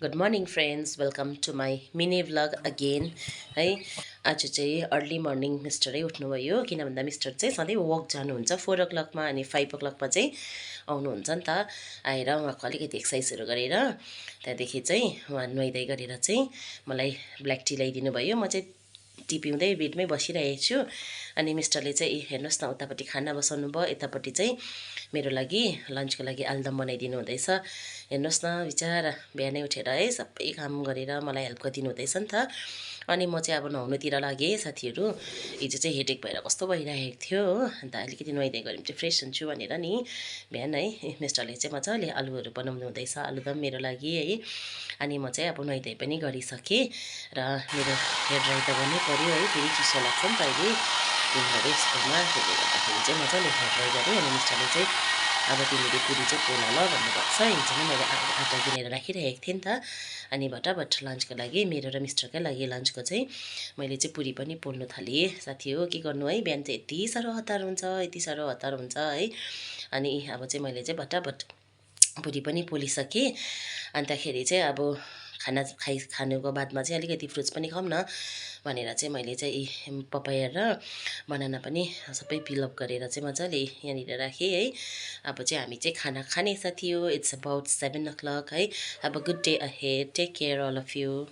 Good morning friends, welcome to my mini vlog again है। आज चाहिँ अर्ली मर्निङ मिस्टरै उठ्नुभयो, किन भन्दा मिस्टर चाहिँ सधैँ वक जानुहुन्छ 4 o'clockमा अनि 5 o'clockमा चाहिँ आउनुहुन्छ नि त। आएर उहाँको अलिकति एक्सर्साइजहरू गरेर त्यहाँदेखि चाहिँ उहाँ नुहाइधुवाइ गरेर चाहिँ मलाई ब्ल्याक टी ल्याइदिनु भयो। म चाहिँ टी पिउँदै बेडमै बसिरहेको छु। अनि मिस्टरले चाहिँ हेर्नुहोस् न, उतापट्टि खाना बसाउनु भयो, यतापट्टि चाहिँ मेरो लागि लन्चको लागि आलुदम बनाइदिनु हुँदैछ। हेर्नुहोस् न, बिचारा बिहानै उठेर है सबै काम गरेर मलाई हेल्प गरिदिनु हुँदैछ नि त। अनि म चाहिँ अब नुहाउनुतिर लागेँ साथीहरू। हिजो चाहिँ हेडेक भएर कस्तो भइरहेको थियो हो, अन्त अलिकति नुहाइधुवाइ गऱ्यो भने चाहिँ फ्रेस हुन्छु भनेर नि बिहान है मिस्टरले चाहिँ मजाले आलुहरू बनाउनु हुँदैछ, आलुदम मेरो लागि है। अनि म चाहिँ अब नुहाइधुवाइ पनि गरिसकेँ र मेरो हेयर ड्राई त गर्नै पऱ्यो है, फेरि चिसो लाग्छ नि त अहिले दिनभरि स्कुलमा। त्यसले गर्दाखेरि चाहिँ मजाले हेयर ड्राई गरेँ। अनि मिस्टरले चाहिँ अब तिमीले पुरी चाहिँ पोल ल भन्नुभएको छ। हिजो नै मैले आटा किनेर राखिरहेको थिएँ नि त। अनि भटाभट लन्चको लागि, मेरो र मिस्टरकै लागि लन्चको चाहिँ मैले चाहिँ पुरी पनि पोल्नु थालेँ। साथी हो, के गर्नु है, बिहान चाहिँ यति साह्रो हतार हुन्छ, यति साह्रो हतार हुन्छ है। अनि अब चाहिँ मैले चाहिँ भटाभट पुरी पनि पोलिसकेँ। अन्तखेरि चाहिँ अब खानुको बादमा चाहिँ अलिकति फ्रुट्स पनि खाऊँ न भनेर चाहिँ मैले चाहिँ पपाया र बनाना पनि सबै पिलअप गरेर चाहिँ मजाले यहाँनिर राखेँ है। अब चाहिँ हामी चाहिँ खाना खाने साथी हो। इट्स अबाउट 7 o'clock है। अब good day ahead, take care all of you.